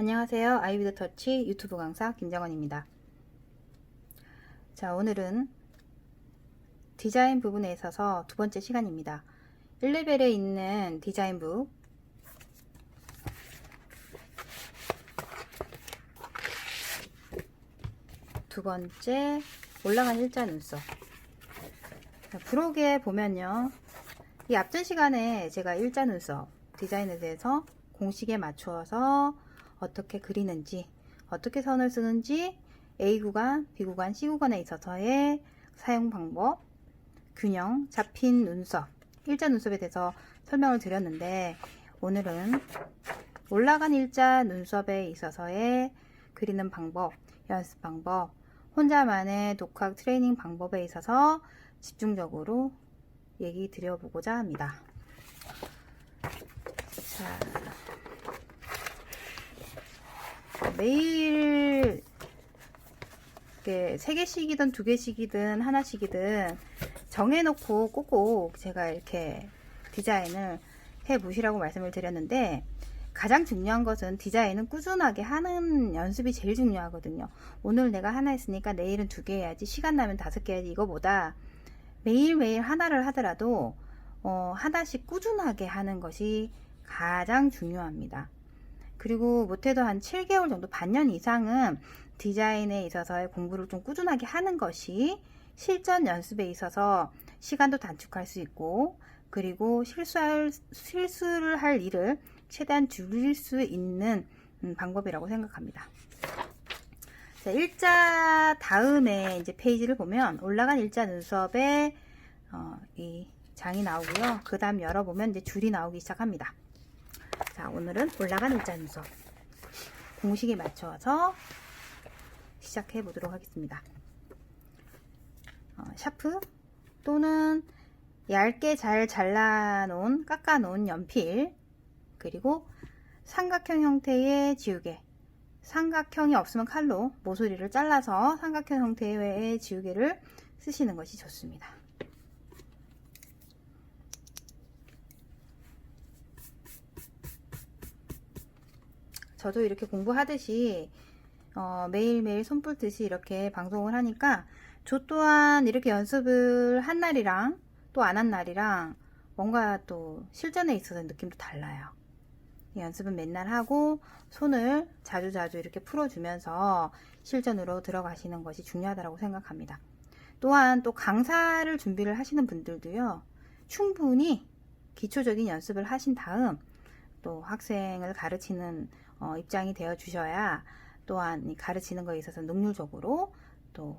안녕하세요. 아이비드 터치 유튜브 강사 김정원입니다. 자, 오늘은 디자인 부분에 있어서 두 번째 시간입니다. 1레벨에 있는 디자인북 두 번째 올라간 일자 눈썹. 브록에 보면요, 이 앞전 시간에 제가 일자 눈썹 디자인에 대해서 공식에 맞추어서 어떻게 그리는지, 어떻게 선을 쓰는지, A구간, B구간, C구간에 있어서의 사용 방법, 균형, 잡힌 눈썹, 일자 눈썹에 대해서 설명을 드렸는데, 오늘은 올라간 일자 눈썹에 있어서의 그리는 방법, 연습 방법, 혼자만의 독학 트레이닝 방법에 있어서 집중적으로 얘기 드려보고자 합니다. 자, 매일 3개씩이든 2개씩이든 하나씩이든 정해놓고 꼭꼭 제가 이렇게 디자인을 해 보시라고 말씀을 드렸는데, 가장 중요한 것은 디자인은 꾸준하게 하는 연습이 제일 중요하거든요. 오늘 내가 하나 했으니까 내일은 2개 해야지, 시간 나면 5개 해야지, 이거보다 매일매일 하나를 하더라도 하나씩 꾸준하게 하는 것이 가장 중요합니다. 그리고 못해도 한 7개월 정도, 반년 이상은 디자인에 있어서의 공부를 좀 꾸준하게 하는 것이 실전 연습에 있어서 시간도 단축할 수 있고, 그리고 실수를 할 일을 최대한 줄일 수 있는 방법이라고 생각합니다. 자, 일자 다음에 이제 페이지를 보면 올라간 일자 눈썹에 이 장이 나오고요. 그 다음 열어보면 이제 줄이 나오기 시작합니다. 자, 오늘은 올라간 일자 눈썹 공식에 맞춰서 시작해 보도록 하겠습니다. 샤프 또는 얇게 잘 잘라놓은, 깎아놓은 연필, 그리고 삼각형 형태의 지우개, 삼각형이 없으면 칼로 모서리를 잘라서 삼각형 형태의 지우개를 쓰시는 것이 좋습니다. 저도 이렇게 공부하듯이 매일매일 손풀 듯이 이렇게 방송을 하니까, 저 또한 이렇게 연습을 한 날이랑 또 안 한 날이랑 뭔가 또 실전에 있어서 느낌도 달라요. 연습은 맨날 하고 손을 자주자주 이렇게 풀어주면서 실전으로 들어가시는 것이 중요하다고 생각합니다. 또한 또 강사를 준비를 하시는 분들도요, 충분히 기초적인 연습을 하신 다음 또 학생을 가르치는 입장이 되어 주셔야, 또한 가르치는 것에 있어서 능률적으로 또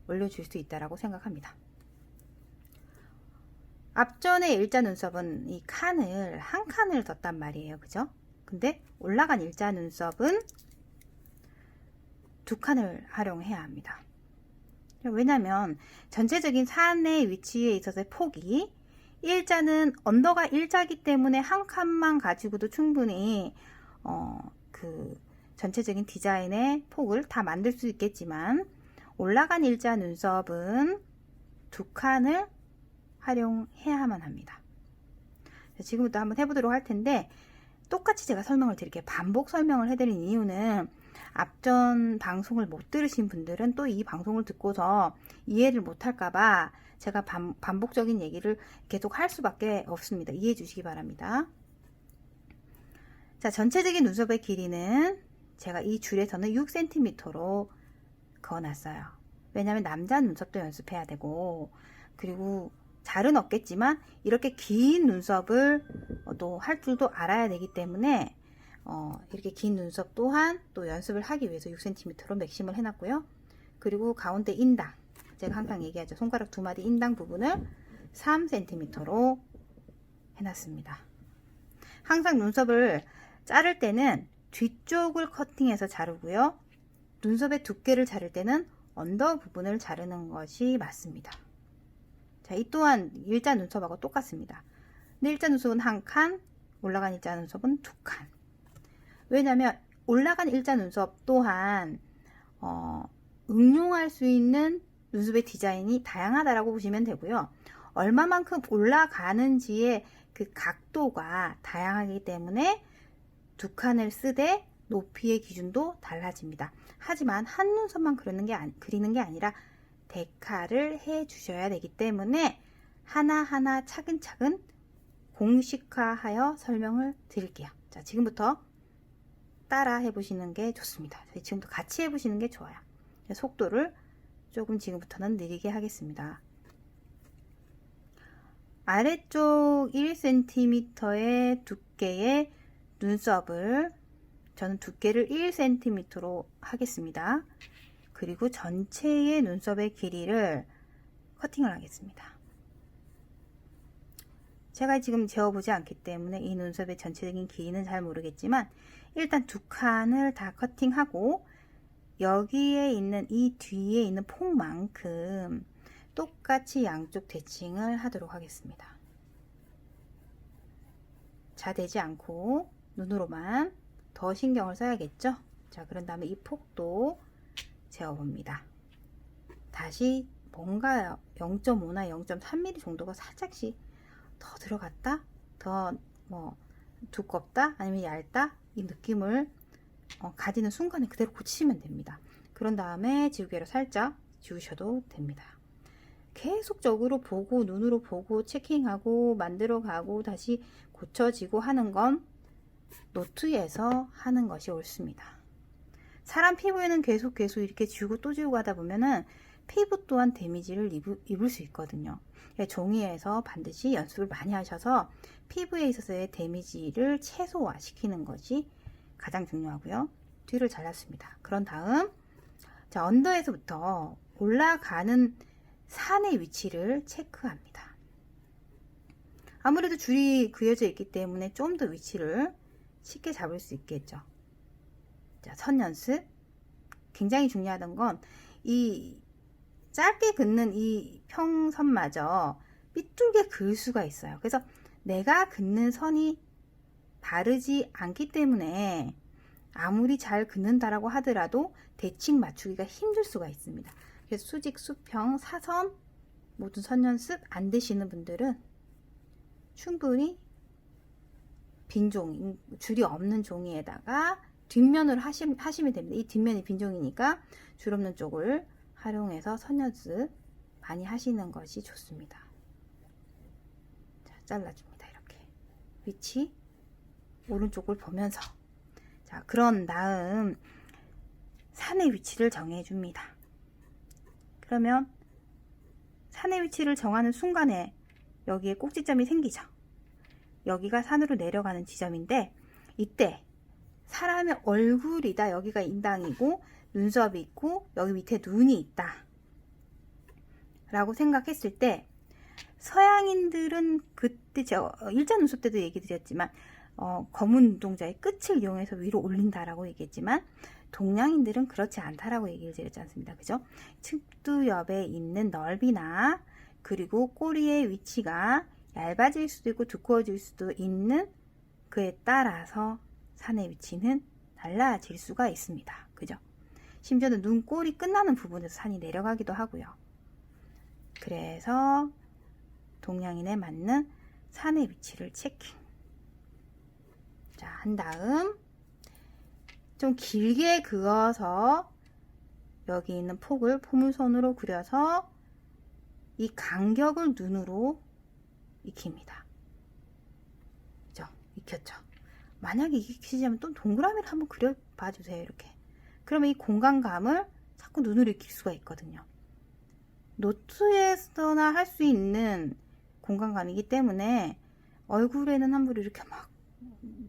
올려줄 수 있다고 생각합니다. 앞전에 일자 눈썹은 이 칸을 한 칸을 뒀단 말이에요, 그죠? 근데 올라간 일자 눈썹은 2칸을 활용해야 합니다. 왜냐면 전체적인 산의 위치에 있어서의 폭이, 일자는 언더가 일자기 때문에 한 칸만 가지고도 충분히 그 전체적인 디자인의 폭을 다 만들 수 있겠지만, 올라간 일자 눈썹은 2칸을 활용해야만 합니다. 지금부터 한번 해보도록 할 텐데, 똑같이 제가 설명을 드릴게요. 반복 설명을 해드린 이유는, 앞전 방송을 못 들으신 분들은 또 이 방송을 듣고서 이해를 못할까봐 제가 반복적인 얘기를 계속 할 수밖에 없습니다. 이해해 주시기 바랍니다. 자, 전체적인 눈썹의 길이는 제가 이 줄에서는 6cm로 그어놨어요. 왜냐하면 남자 눈썹도 연습해야 되고, 그리고 잘은 없겠지만 이렇게 긴 눈썹을 또 할 줄도 알아야 되기 때문에 이렇게 긴 눈썹 또한 또 연습을 하기 위해서 6cm로 맥심을 해놨고요. 그리고 가운데 인당, 제가 항상 얘기하죠, 손가락 2마디 인당 부분을 3cm로 해놨습니다. 항상 눈썹을 자를 때는 뒤쪽을 커팅해서 자르고요, 눈썹의 두께를 자를 때는 언더 부분을 자르는 것이 맞습니다. 자, 이 또한 일자 눈썹하고 똑같습니다. 근데 일자 눈썹은 한 칸, 올라간 일자 눈썹은 2칸. 왜냐면 올라간 일자 눈썹 또한 응용할 수 있는 눈썹의 디자인이 다양하다라고 보시면 되고요. 얼마만큼 올라가는지의 그 각도가 다양하기 때문에 2칸을 쓰되 높이의 기준도 달라집니다. 하지만 한 눈썹만 그리는 게 아니라 데칼을 해 주셔야 되기 때문에 하나하나 차근차근 공식화하여 설명을 드릴게요. 자, 지금부터 따라 해보시는 게 좋습니다. 지금부터 같이 해보시는 게 좋아요. 속도를 조금 지금부터는 느리게 하겠습니다. 아래쪽 1cm의 두께의 눈썹을 저는 두께를 1cm로 하겠습니다. 그리고 전체의 눈썹의 길이를 커팅을 하겠습니다. 제가 지금 재어보지 않기 때문에 이 눈썹의 전체적인 길이는 잘 모르겠지만 일단 두 칸을 다 커팅하고 여기에 있는 이 뒤에 있는 폭만큼 똑같이 양쪽 대칭을 하도록 하겠습니다. 자대지 않고 눈으로만 더 신경을 써야겠죠. 자, 그런 다음에 이 폭도 재어봅니다. 다시 뭔가 0.5나 0.3mm 정도가 살짝씩 더 들어갔다, 더 뭐 두껍다, 아니면 얇다, 이 느낌을 가지는 순간에 그대로 고치시면 됩니다. 그런 다음에 지우개로 살짝 지우셔도 됩니다. 계속적으로 보고 눈으로 보고 체킹하고 만들어가고 다시 고쳐지고 하는 건 노트에서 하는 것이 옳습니다. 사람 피부에는 계속 이렇게 지우고 또 지우고 하다 보면은 피부 또한 데미지를 입을 수 있거든요. 종이에서 반드시 연습을 많이 하셔서 피부에 있어서의 데미지를 최소화시키는 것이 가장 중요하고요. 뒤를 잘랐습니다. 그런 다음 자, 언더에서부터 올라가는 산의 위치를 체크합니다. 아무래도 줄이 그려져 있기 때문에 좀 더 위치를 쉽게 잡을 수 있겠죠. 자, 선 연습. 굉장히 중요하던 건 이 짧게 긋는 이 평선마저 삐뚤게 그을 수가 있어요. 그래서 내가 긋는 선이 바르지 않기 때문에 아무리 잘 긋는다라고 하더라도 대칭 맞추기가 힘들 수가 있습니다. 그래서 수직, 수평, 사선 모든 선 연습 안 되시는 분들은 충분히 빈 종이, 줄이 없는 종이에다가 뒷면으로 하시면 됩니다. 이 뒷면이 빈 종이니까 줄 없는 쪽을 활용해서 선 연습 많이 하시는 것이 좋습니다. 자, 잘라줍니다. 이렇게 위치 오른쪽을 보면서 자, 그런 다음 산의 위치를 정해 줍니다. 그러면 산의 위치를 정하는 순간에 여기에 꼭지점이 생기죠. 여기가 산으로 내려가는 지점인데 이때 사람의 얼굴이다, 여기가 인당이고 눈썹이 있고 여기 밑에 눈이 있다 라고 생각했을 때 서양인들은 그때 제가 일자 눈썹 때도 얘기 드렸지만 검은 눈동자의 끝을 이용해서 위로 올린다라고 얘기했지만 동양인들은 그렇지 않다라고 얘기를 드렸지 않습니다. 그죠? 측두엽에 있는 넓이나 그리고 꼬리의 위치가 얇아질 수도 있고 두꺼워질 수도 있는 그에 따라서 산의 위치는 달라질 수가 있습니다. 그죠? 심지어는 눈꼬리 끝나는 부분에서 산이 내려가기도 하고요. 그래서 동양인에 맞는 산의 위치를 체킹. 자, 한 다음 좀 길게 그어서 여기 있는 폭을 포물선으로 그려서 이 간격을 눈으로 익힙니다. 그죠? 익혔죠? 만약에 익히지 않으면 또 동그라미를 한번 그려봐 주세요. 이렇게. 그러면 이 공간감을 자꾸 눈으로 익힐 수가 있거든요. 노트에서나 할 수 있는 공간감이기 때문에 얼굴에는 함부로 이렇게 막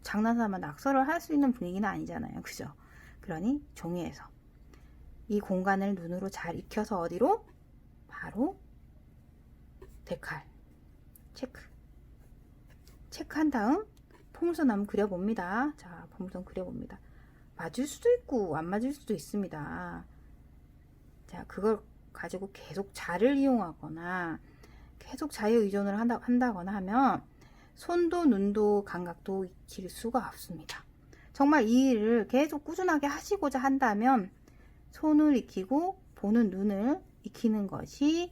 장난삼아 낙서를 할 수 있는 분위기는 아니잖아요. 그죠? 그러니 종이에서 이 공간을 눈으로 잘 익혀서 어디로? 바로 데칼 체크한 다음 포물선 한번 그려봅니다. 자, 포물선 그려봅니다. 맞을 수도 있고 안 맞을 수도 있습니다. 자, 그걸 가지고 계속 자를 이용하거나 계속 자유 의존을 한다거나 하면 손도 눈도 감각도 익힐 수가 없습니다. 정말 이 일을 계속 꾸준하게 하시고자 한다면 손을 익히고 보는 눈을 익히는 것이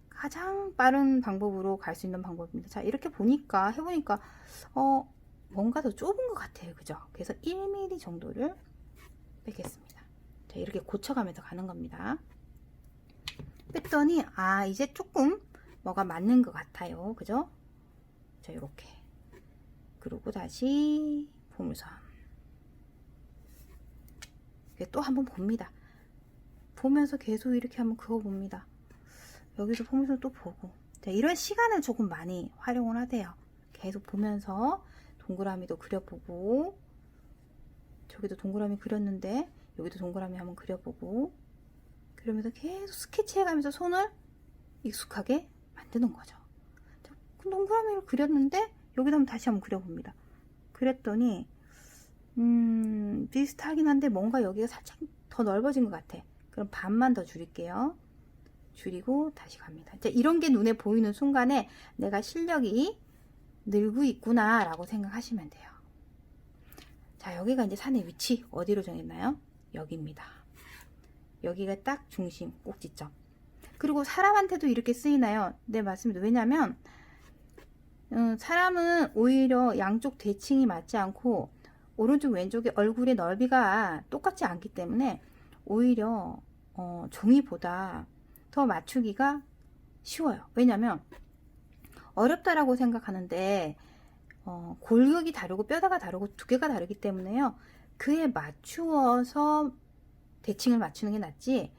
가장 빠른 방법으로 갈 수 있는 방법입니다. 자, 이렇게 해보니까 뭔가 더 좁은 것 같아요. 그죠? 그래서 1mm 정도를 빼겠습니다. 자, 이렇게 고쳐가면서 가는 겁니다. 뺐더니 이제 조금 뭐가 맞는 것 같아요. 그죠? 자, 이렇게. 그리고 다시 보물선. 또 한번 봅니다. 보면서 계속 이렇게 한번 그어봅니다. 여기도 보면서 또 보고. 자, 이런 시간을 조금 많이 활용을 하세요. 계속 보면서 동그라미도 그려보고, 저기도 동그라미 그렸는데 여기도 동그라미 한번 그려보고, 그러면서 계속 스케치해가면서 손을 익숙하게 만드는 거죠. 자, 동그라미를 그렸는데 여기도 한번 다시 한번 그려봅니다. 그랬더니 비슷하긴 한데 뭔가 여기가 살짝 더 넓어진 것 같아. 그럼 반만 더 줄일게요. 줄이고 다시 갑니다. 자, 이런 게 눈에 보이는 순간에 내가 실력이 늘고 있구나 라고 생각하시면 돼요. 자, 여기가 이제 산의 위치 어디로 정했나요? 여기입니다. 여기가 딱 중심 꼭지점. 그리고 사람한테도 이렇게 쓰이나요? 네, 맞습니다. 왜냐면 사람은 오히려 양쪽 대칭이 맞지 않고 오른쪽 왼쪽의 얼굴의 넓이가 똑같지 않기 때문에 오히려 종이보다 더 맞추기가 쉬워요. 왜냐면 어렵다라고 생각하는데 골격이 다르고 뼈다가 다르고 두께가 다르기 때문에요. 그에 맞추어서 대칭을 맞추는 게 낫지,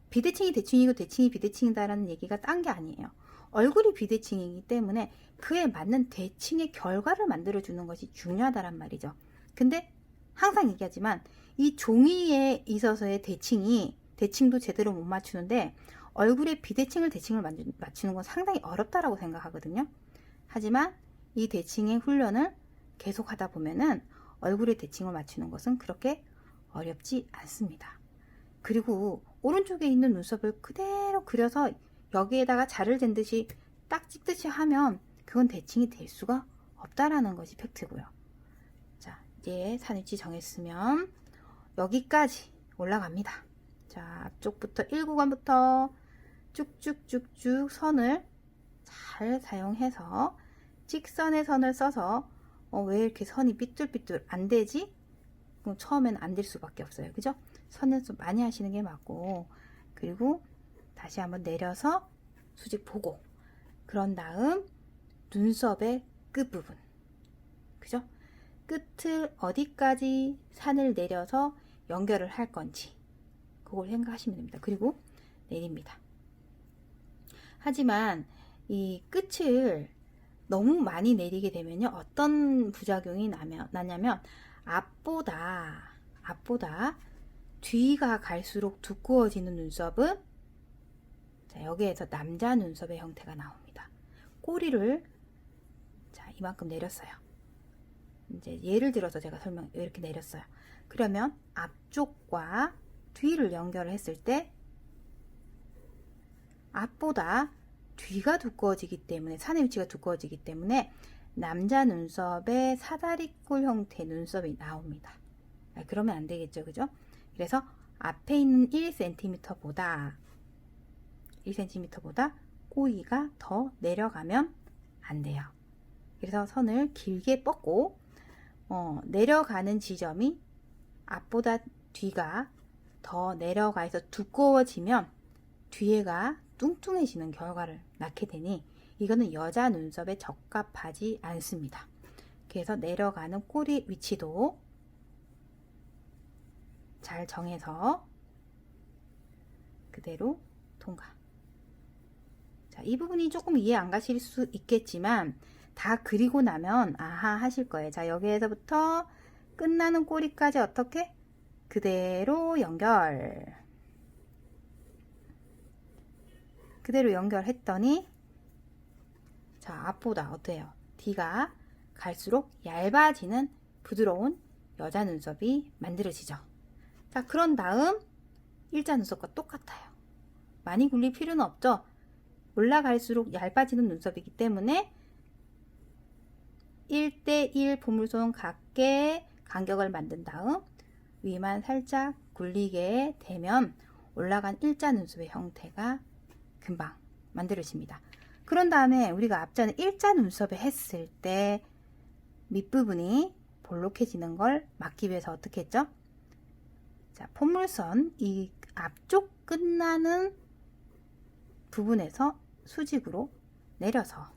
비대칭이 대칭이고 대칭이 비대칭이다라는 얘기가 딴 게 아니에요. 얼굴이 비대칭이기 때문에 그에 맞는 대칭의 결과를 만들어주는 것이 중요하다란 말이죠. 근데 항상 얘기하지만 이 종이에 있어서의 대칭도 제대로 못 맞추는데 얼굴의 비대칭을 대칭을 맞추는 건 상당히 어렵다라고 생각하거든요. 하지만 이 대칭의 훈련을 계속 하다 보면은 얼굴의 대칭을 맞추는 것은 그렇게 어렵지 않습니다. 그리고 오른쪽에 있는 눈썹을 그대로 그려서 여기에다가 자를 댄 듯이 딱 찍듯이 하면 그건 대칭이 될 수가 없다라는 것이 팩트고요. 자, 이제 산위치 정했으면 여기까지 올라갑니다. 자, 앞쪽부터 1구간부터 쭉쭉쭉쭉 선을 잘 사용해서 직선의 선을 써서 왜 이렇게 선이 삐뚤삐뚤 안 되지? 그럼 처음에는 안 될 수밖에 없어요. 그죠? 선 연습 많이 하시는 게 맞고, 그리고 다시 한번 내려서 수직 보고, 그런 다음 눈썹의 끝부분, 그죠? 끝을 어디까지 산을 내려서 연결을 할 건지 그걸 생각하시면 됩니다. 그리고 내립니다. 하지만 이 끝을 너무 많이 내리게 되면요, 어떤 부작용이 나냐면 앞보다 뒤가 갈수록 두꺼워지는 눈썹은, 자, 여기에서 남자 눈썹의 형태가 나옵니다. 꼬리를 자, 이만큼 내렸어요. 이제 예를 들어서 제가 이렇게 내렸어요. 그러면 앞쪽과 뒤를 연결을 했을 때 앞보다 뒤가 두꺼워지기 때문에, 산의 위치가 두꺼워지기 때문에 남자 눈썹의 사다리꼴 형태 눈썹이 나옵니다. 그러면 안 되겠죠, 그죠? 그래서 앞에 있는 1cm보다 꼬리가 더 내려가면 안 돼요. 그래서 선을 길게 뻗고 내려가는 지점이 앞보다 뒤가 더 내려가서 두꺼워지면 뒤에가 뚱뚱해지는 결과를 낳게 되니 이거는 여자 눈썹에 적합하지 않습니다. 그래서 내려가는 꼬리 위치도 잘 정해서 그대로 통과. 자, 이 부분이 조금 이해 안 가실 수 있겠지만 다 그리고 나면 아하 하실 거예요. 자, 여기에서부터 끝나는 꼬리까지 어떻게? 그대로 연결했더니, 자, 앞보다 어때요? 뒤가 갈수록 얇아지는 부드러운 여자 눈썹이 만들어지죠. 자, 그런 다음 일자 눈썹과 똑같아요. 많이 굴릴 필요는 없죠. 올라갈수록 얇아지는 눈썹이기 때문에 1대1 보물손 각게 간격을 만든 다음 위만 살짝 굴리게 되면 올라간 일자 눈썹의 형태가 금방 만들어집니다. 그런 다음에 우리가 앞전에 일자 눈썹에 했을 때 밑부분이 볼록해지는 걸 막기 위해서 어떻게 했죠? 자, 포물선 이 앞쪽 끝나는 부분에서 수직으로 내려서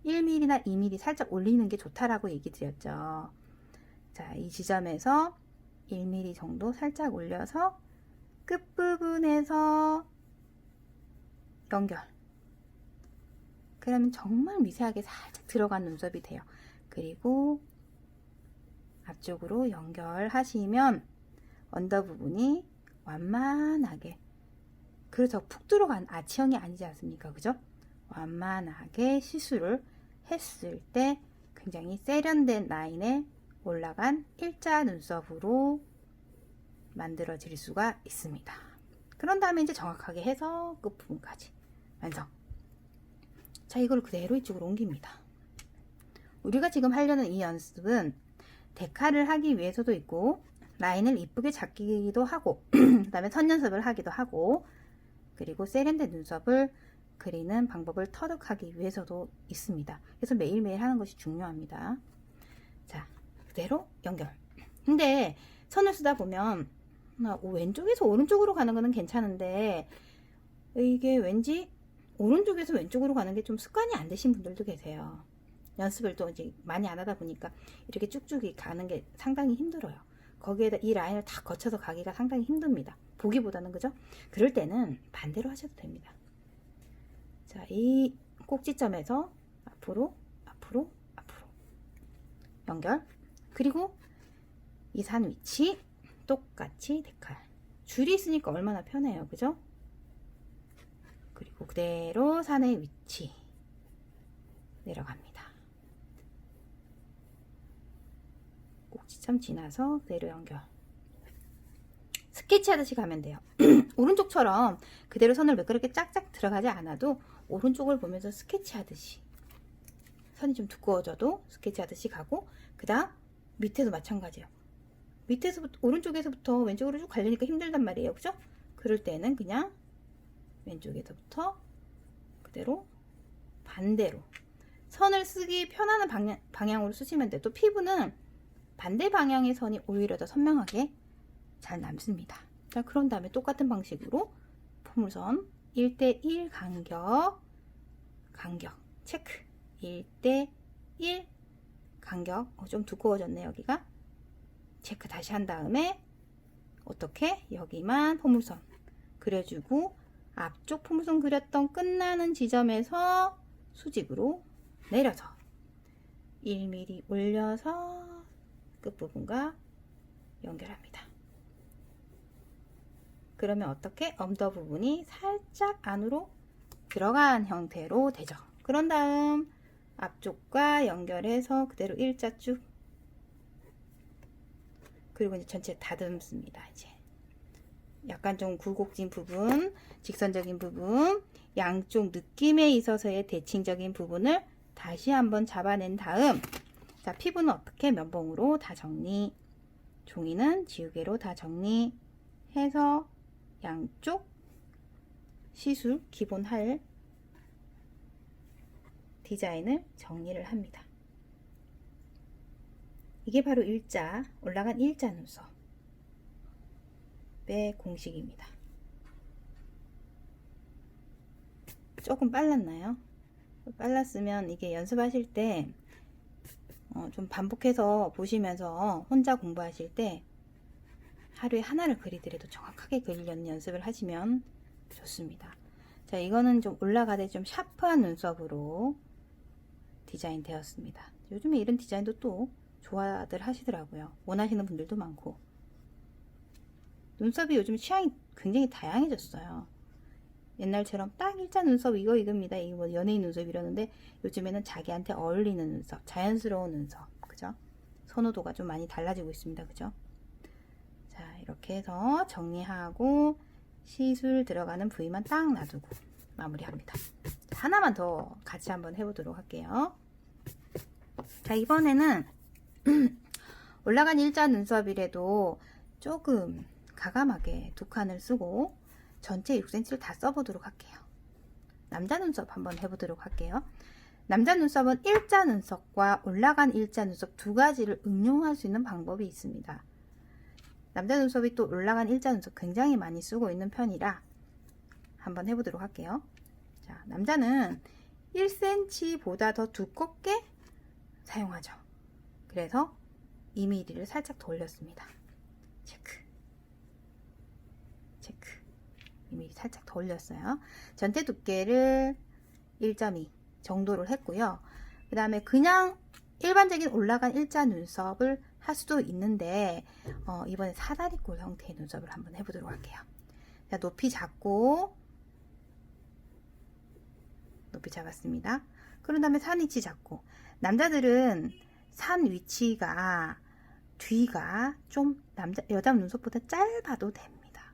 1mm나 2mm 살짝 올리는 게 좋다라고 얘기 드렸죠. 자, 이 지점에서 1mm 정도 살짝 올려서 끝부분에서 연결. 그러면 정말 미세하게 살짝 들어간 눈썹이 돼요. 그리고 앞쪽으로 연결하시면 언더 부분이 완만하게, 그래서 푹 들어간 아치형이 아니지 않습니까? 그죠? 완만하게 시술을 했을 때 굉장히 세련된 라인에 올라간 일자 눈썹으로 만들어질 수가 있습니다. 그런 다음에 이제 정확하게 해서 끝부분까지 완성. 자, 이걸 그대로 이쪽으로 옮깁니다. 우리가 지금 하려는 이 연습은 데카를 하기 위해서도 있고, 라인을 이쁘게 잡기도 하고, 그 다음에 선 연습을 하기도 하고, 그리고 세련된 눈썹을 그리는 방법을 터득하기 위해서도 있습니다. 그래서 매일매일 하는 것이 중요합니다. 자, 그대로 연결. 근데 선을 쓰다 보면 왼쪽에서 오른쪽으로 가는 거는 괜찮은데, 이게 왠지 오른쪽에서 왼쪽으로 가는 게 좀 습관이 안 되신 분들도 계세요. 연습을 또 이제 많이 안 하다 보니까 이렇게 쭉쭉 가는 게 상당히 힘들어요. 거기에다 이 라인을 다 거쳐서 가기가 상당히 힘듭니다. 보기보다는. 그죠? 그럴 때는 반대로 하셔도 됩니다. 자, 이 꼭지점에서 앞으로 연결. 그리고 이 산 위치 똑같이 데칼. 줄이 있으니까 얼마나 편해요. 그죠? 그리고 그대로 산의 위치 내려갑니다. 꼭지점 지나서 그대로 연결. 스케치 하듯이 가면 돼요. 오른쪽처럼 그대로 선을 매끄럽게 짝짝 들어가지 않아도 오른쪽을 보면서 스케치 하듯이, 선이 좀 두꺼워져도 스케치 하듯이 가고, 그 다음 밑에도 마찬가지예요. 밑에서부터 오른쪽에서부터 왼쪽으로 쭉 가려니까 힘들단 말이에요. 그죠? 그럴 때는 그냥 왼쪽에서부터 그대로 반대로 선을 쓰기 편안한 방향으로 쓰시면 돼요. 또 피부는 반대 방향의 선이 오히려 더 선명하게 잘 남습니다. 자, 그런 다음에 똑같은 방식으로 포물선 1대1 간격 체크. 1대1 간격. 좀 두꺼워졌네 여기가. 체크 다시 한 다음에 어떻게 여기만 포물선 그려주고, 앞쪽 포물선 그렸던 끝나는 지점에서 수직으로 내려서 1mm 올려서 끝부분과 연결합니다. 그러면 어떻게? 언더 부분이 살짝 안으로 들어간 형태로 되죠. 그런 다음 앞쪽과 연결해서 그대로 일자 쭉. 그리고 이제 전체 다듬습니다. 이제 약간 좀 굴곡진 부분, 직선적인 부분, 양쪽 느낌에 있어서의 대칭적인 부분을 다시 한번 잡아낸 다음, 자, 피부는 어떻게? 면봉으로 다 정리, 종이는 지우개로 다 정리해서 양쪽 시술 기본 할 디자인을 정리를 합니다. 이게 바로 일자, 올라간 일자 눈썹의 공식입니다. 조금 빨랐나요? 빨랐으면 이게 연습하실 때 좀 반복해서 보시면서 혼자 공부하실 때 하루에 하나를 그리더라도 정확하게 그리려는 연습을 하시면 좋습니다. 자, 이거는 좀 올라가되 좀 샤프한 눈썹으로 디자인 되었습니다. 요즘에 이런 디자인도 또 좋아들 하시더라고요. 원하시는 분들도 많고. 눈썹이 요즘 취향이 굉장히 다양해졌어요. 옛날처럼 딱 일자 눈썹 이겁니다. 이거 뭐 연예인 눈썹 이러는데, 요즘에는 자기한테 어울리는 눈썹, 자연스러운 눈썹, 그죠? 선호도가 좀 많이 달라지고 있습니다. 그죠? 자, 이렇게 해서 정리하고 시술 들어가는 부위만 딱 놔두고 마무리합니다. 하나만 더 같이 한번 해보도록 할게요. 자, 이번에는 올라간 일자 눈썹이라도 조금 가감하게 두 칸을 쓰고 전체 6cm를 다 써보도록 할게요. 남자 눈썹 한번 해보도록 할게요. 남자 눈썹은 일자 눈썹과 올라간 일자 눈썹 두 가지를 응용할 수 있는 방법이 있습니다. 남자 눈썹이 또 올라간 일자 눈썹 굉장히 많이 쓰고 있는 편이라 한번 해보도록 할게요. 자, 남자는 1cm보다 더 두껍게 사용하죠. 그래서 2mm를 살짝 더 올렸습니다. 체크. 2mm 살짝 더 올렸어요. 전체 두께를 1.2 정도를 했고요. 그 다음에 그냥 일반적인 올라간 일자 눈썹을 할 수도 있는데 이번에 사다리꼴 형태의 눈썹을 한번 해보도록 할게요. 자, 높이 잡고 높이 잡았습니다. 그런 다음에 산 위치 잡고, 남자들은 산 위치가 뒤가 좀 여자 눈썹보다 짧아도 됩니다.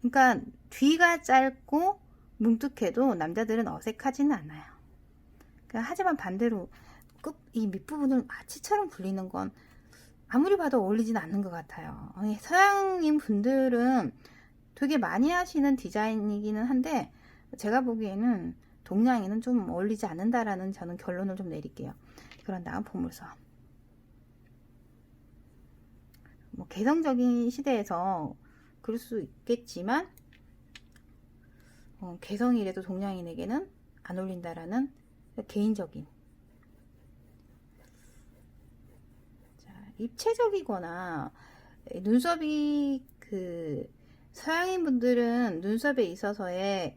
그러니까 뒤가 짧고 뭉툭해도 남자들은 어색하지는 않아요. 그러니까 하지만 반대로 이 밑부분을 아치처럼 굴리는 건 아무리 봐도 어울리진 않는 것 같아요. 서양인 분들은 되게 많이 하시는 디자인이기는 한데 제가 보기에는 동양인은 좀 어울리지 않는다라는 저는 결론을 좀 내릴게요. 그런 다음 보물섬. 뭐 개성적인 시대에서 그럴 수 있겠지만 개성이라도 동양인에게는 안 어울린다라는 개인적인, 자, 입체적이거나 눈썹이 서양인 분들은 눈썹에 있어서의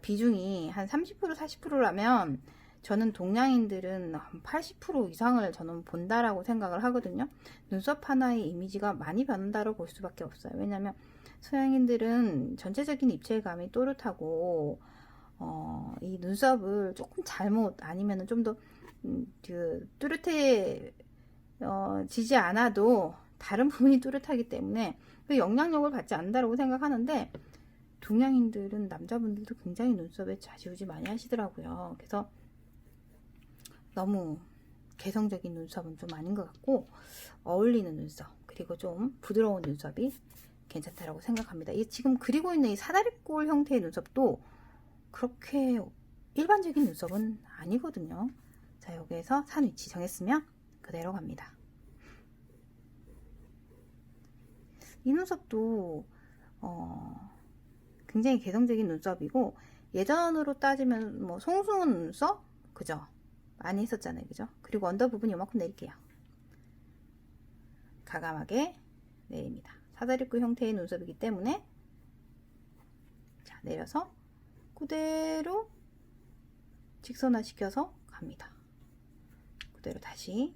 비중이 한 30% 40%라면 저는 동양인들은 한 80% 이상을 저는 본다라고 생각을 하거든요. 눈썹 하나의 이미지가 많이 변한다고 볼 수밖에 없어요. 왜냐하면 서양인들은 전체적인 입체감이 또렷하고 이 눈썹을 조금 잘못 아니면 좀 더 뚜렷해지지 않아도 다른 부분이 뚜렷하기 때문에 그 영향력을 받지 않는다고 생각하는데, 동양인들은 남자분들도 굉장히 눈썹에 좌지우지 많이 하시더라고요. 그래서 너무 개성적인 눈썹은 좀 아닌 것 같고, 어울리는 눈썹, 그리고 좀 부드러운 눈썹이 괜찮다라고 생각합니다. 이 지금 그리고 있는 이 사다리꼴 형태의 눈썹도 그렇게 일반적인 눈썹은 아니거든요. 자, 여기에서 산 위치 정했으면 그대로 갑니다. 이 눈썹도 굉장히 개성적인 눈썹이고, 예전으로 따지면 뭐 송승헌 눈썹, 그죠? 많이 했었잖아요, 그죠? 그리고 언더 부분 이만큼 내릴게요. 가감하게 내립니다. 사다리꼴 형태의 눈썹이기 때문에, 자, 내려서 그대로 직선화 시켜서 갑니다. 그대로 다시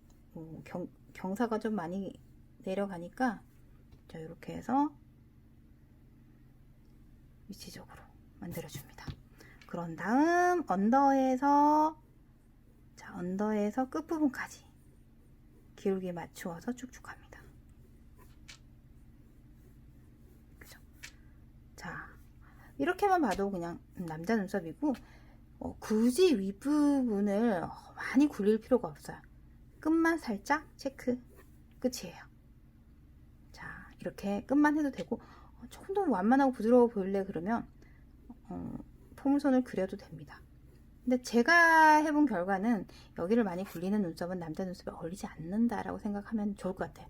경사가 좀 많이 내려가니까, 자, 이렇게 해서 위치적으로 만들어줍니다. 그런 다음 언더에서 끝부분까지 기울기 맞추어서 쭉쭉 갑니다. 그죠? 자, 이렇게만 봐도 그냥 남자 눈썹이고, 굳이 윗부분을 많이 굴릴 필요가 없어요. 끝만 살짝 체크, 끝이에요. 자, 이렇게 끝만 해도 되고, 조금 더 완만하고 부드러워 보일래 그러면 포물선을 그려도 됩니다. 근데 제가 해본 결과는 여기를 많이 굴리는 눈썹은 남자 눈썹에 어울리지 않는다라고 생각하면 좋을 것 같아요.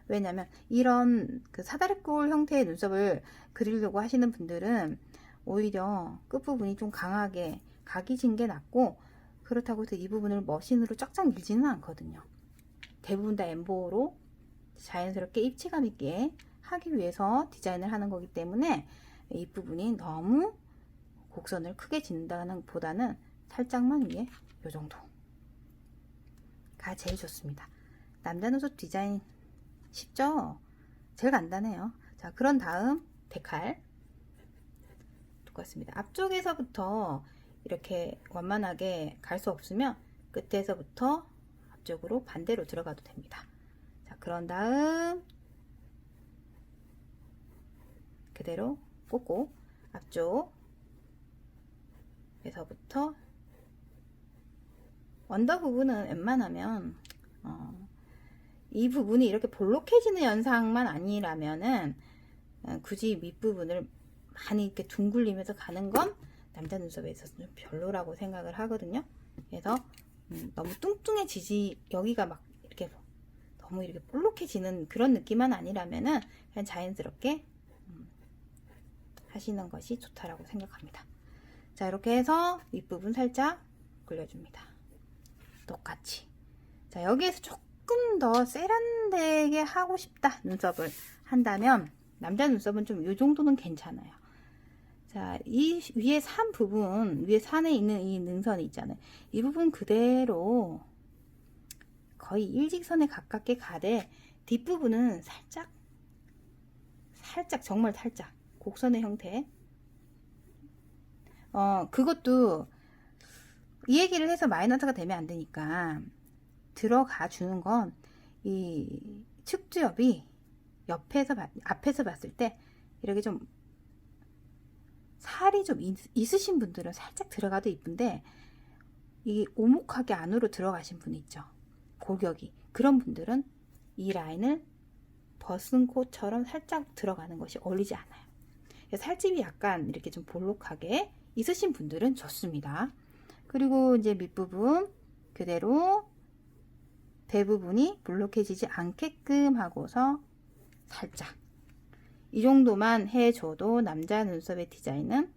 왜냐면 이런 사다리꼴 형태의 눈썹을 그리려고 하시는 분들은 오히려 끝부분이 좀 강하게 각이 진 게 낫고, 그렇다고 해서 이 부분을 머신으로 쫙쫙 밀지는 않거든요. 대부분 다 엠보로 자연스럽게 입체감 있게 하기 위해서 디자인을 하는 거기 때문에 이 부분이 너무 곡선을 크게 진다는 보다는 살짝만 위에 요 정도가 제일 좋습니다. 남자 눈썹 디자인 쉽죠? 제일 간단해요. 자, 그런 다음 데칼 똑같습니다. 앞쪽에서부터 이렇게 완만하게 갈 수 없으면 끝에서부터 앞쪽으로 반대로 들어가도 됩니다. 자, 그런 다음 그대로 꽂고 앞쪽에서부터 언더 부분은 웬만하면 이 부분이 이렇게 볼록해지는 현상만 아니라면은 굳이 밑부분을 많이 이렇게 둥글리면서 가는 건 남자 눈썹에 있어서 좀 별로라고 생각을 하거든요. 그래서 너무 뚱뚱해지지, 여기가 막 이렇게 너무 이렇게 볼록해지는 그런 느낌만 아니라면은 그냥 자연스럽게 하시는 것이 좋다라고 생각합니다. 자, 이렇게 해서 윗부분 살짝 굴려줍니다. 똑같이. 자, 여기에서 조금 더 세련되게 하고 싶다, 눈썹을 한다면, 남자 눈썹은 좀 이 정도는 괜찮아요. 자, 이 위에 산 부분, 위에 산에 있는 이 능선이 있잖아요. 이 부분 그대로 거의 일직선에 가깝게 가되, 뒷부분은 살짝, 정말 살짝, 곡선의 형태. 그것도 이 얘기를 해서 마이너스가 되면 안 되니까, 들어가 주는 건 이 측두엽이 앞에서 봤을 때 이렇게 좀 살이 좀 있으신 분들은 살짝 들어가도 이쁜데, 이 오목하게 안으로 들어가신 분 있죠, 골격이. 그런 분들은 이 라인을 벗은 코처럼 살짝 들어가는 것이 어울리지 않아요. 살집이 약간 이렇게 좀 볼록하게 있으신 분들은 좋습니다. 그리고 이제 밑부분 그대로 대부분이 볼록해지지 않게끔 하고서 살짝 이 정도만 해줘도 남자 눈썹의 디자인은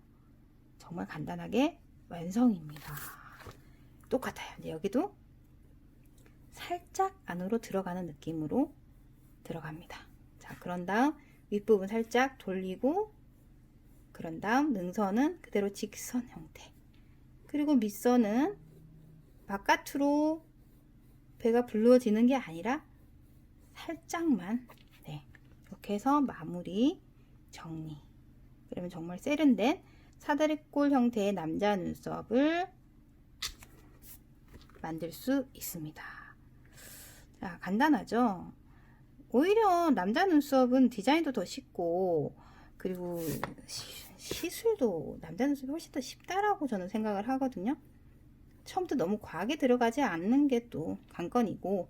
정말 간단하게 완성입니다. 똑같아요. 이제 여기도 살짝 안으로 들어가는 느낌으로 들어갑니다. 자, 그런 다음 윗부분 살짝 돌리고, 그런 다음 능선은 그대로 직선 형태, 그리고 밑선은 바깥으로 배가 불러지는 게 아니라 살짝만, 네, 이렇게 해서 마무리 정리. 그러면 정말 세련된 사다리꼴 형태의 남자 눈썹을 만들 수 있습니다. 자, 간단하죠? 오히려 남자 눈썹은 디자인도 더 쉽고, 그리고 시술도 남자 눈썹이 훨씬 더 쉽다라고 저는 생각을 하거든요. 처음부터 너무 과하게 들어가지 않는 게 또 관건이고,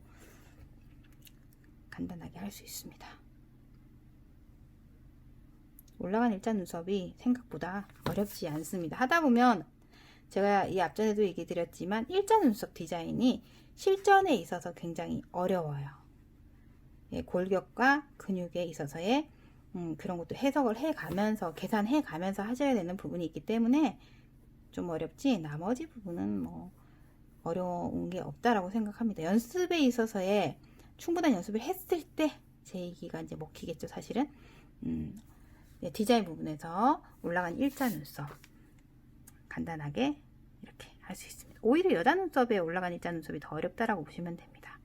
간단하게 할 수 있습니다. 올라간 일자 눈썹이 생각보다 어렵지 않습니다. 하다 보면, 제가 이 앞전에도 얘기 드렸지만 일자 눈썹 디자인이 실전에 있어서 굉장히 어려워요. 예, 골격과 근육에 있어서의 그런 것도 해석을 해가면서, 계산해가면서 하셔야 되는 부분이 있기 때문에 좀 어렵지, 나머지 부분은 뭐 어려운 게 없다라고 생각합니다. 연습에 있어서의 충분한 연습을 했을 때 제 얘기가 이제 먹히겠죠, 사실은. 디자인 부분에서 올라간 일자 눈썹 간단하게 이렇게 할 수 있습니다. 오히려 여자 눈썹에 올라간 일자 눈썹이 더 어렵다라고 보시면 됩니다.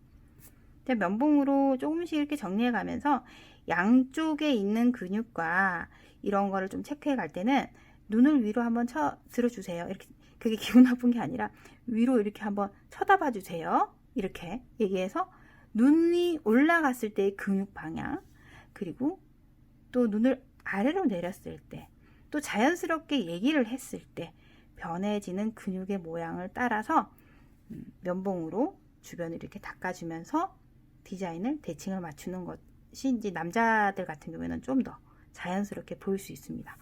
면봉으로 조금씩 이렇게 정리해 가면서 양쪽에 있는 근육과 이런 거를 좀 체크해 갈 때는 눈을 위로 한번 들어주세요. 이렇게, 그게 기분 나쁜 게 아니라 위로 이렇게 한번 쳐다봐 주세요. 이렇게 얘기해서 눈이 올라갔을 때의 근육 방향, 그리고 또 눈을 아래로 내렸을 때, 또 자연스럽게 얘기를 했을 때 변해지는 근육의 모양을 따라서 면봉으로 주변을 이렇게 닦아주면서 디자인을, 대칭을 맞추는 것이 이제 남자들 같은 경우에는 좀 더 자연스럽게 보일 수 있습니다.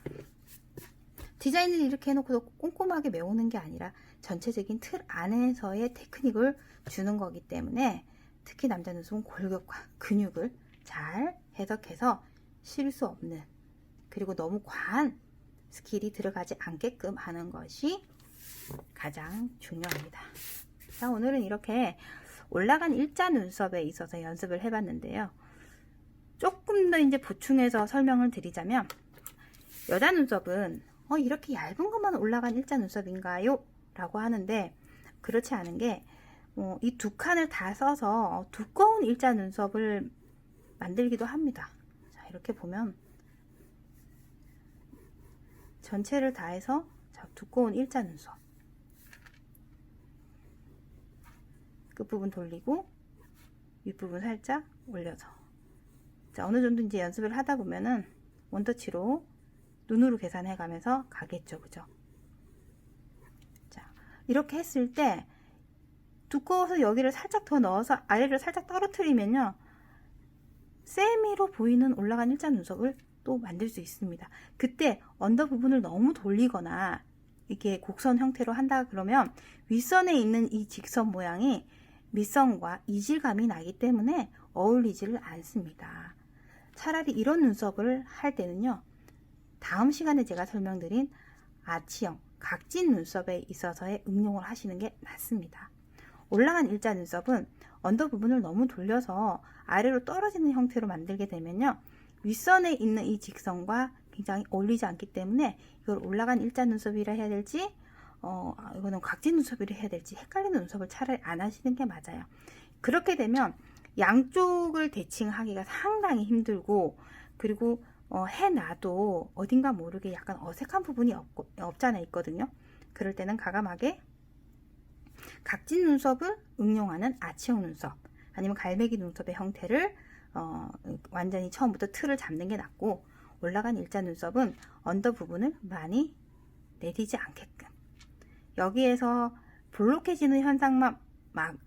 디자인을 이렇게 해놓고 꼼꼼하게 메우는 게 아니라 전체적인 틀 안에서의 테크닉을 주는 거기 때문에, 특히 남자 눈썹은 골격과 근육을 잘 해석해서 실수 없는, 그리고 너무 과한 스킬이 들어가지 않게끔 하는 것이 가장 중요합니다. 자, 오늘은 이렇게 올라간 일자 눈썹에 있어서 연습을 해봤는데요. 조금 더 이제 보충해서 설명을 드리자면, 여자 눈썹은 이렇게 얇은 것만 올라간 일자 눈썹인가요? 라고 하는데, 그렇지 않은 게, 이 두 칸을 다 써서 두꺼운 일자 눈썹을 만들기도 합니다. 자, 이렇게 보면 전체를 다 해서, 자, 두꺼운 일자 눈썹 끝부분 돌리고 윗부분 살짝 올려서, 자, 어느 정도 이제 연습을 하다 보면은 원터치로 눈으로 계산해 가면서 가겠죠, 그죠? 자, 이렇게 했을 때 두꺼워서 여기를 살짝 더 넣어서 아래를 살짝 떨어뜨리면요, 세미로 보이는 올라간 일자 눈썹을 또 만들 수 있습니다. 그때 언더 부분을 너무 돌리거나 이게 곡선 형태로 한다 그러면 윗선에 있는 이 직선 모양이 밑선과 이질감이 나기 때문에 어울리지를 않습니다. 차라리 이런 눈썹을 할 때는요, 다음 시간에 제가 설명드린 아치형, 각진 눈썹에 있어서의 응용을 하시는 게 낫습니다. 올라간 일자 눈썹은 언더 부분을 너무 돌려서 아래로 떨어지는 형태로 만들게 되면요, 윗선에 있는 이 직선과 굉장히 어울리지 않기 때문에 이걸 올라간 일자 눈썹이라 해야 될지 이거는 각진 눈썹이라 해야 될지 헷갈리는 눈썹을 차라리 안 하시는 게 맞아요. 그렇게 되면 양쪽을 대칭하기가 상당히 힘들고, 그리고 해놔도 어딘가 모르게 약간 어색한 부분이 없잖아 있거든요. 그럴 때는 과감하게 각진 눈썹을 응용하는 아치형 눈썹, 아니면 갈매기 눈썹의 형태를 완전히 처음부터 틀을 잡는 게 낫고, 올라간 일자 눈썹은 언더 부분을 많이 내리지 않게끔, 여기에서 볼록해지는 현상만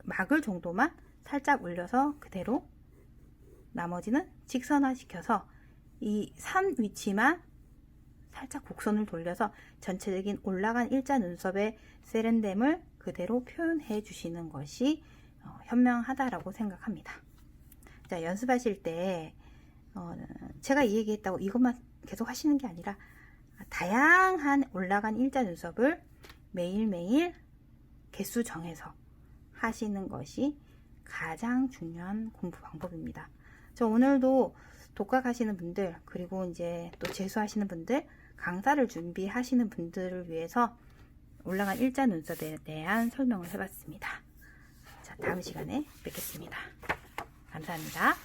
막을 정도만 살짝 올려서 그대로 나머지는 직선화 시켜서 이 산 위치만 살짝 곡선을 돌려서 전체적인 올라간 일자 눈썹의 세련됨을 그대로 표현해 주시는 것이 현명하다라고 생각합니다. 자, 연습하실 때 제가 이 얘기했다고 이것만 계속 하시는 게 아니라 다양한 올라간 일자 눈썹을 매일매일 개수 정해서 하시는 것이 가장 중요한 공부 방법입니다. 저 오늘도 독학하시는 분들, 그리고 이제 또 재수하시는 분들, 강사를 준비하시는 분들을 위해서 올라간 일자 눈썹에 대한 설명을 해봤습니다. 자, 다음 시간에 뵙겠습니다. 감사합니다.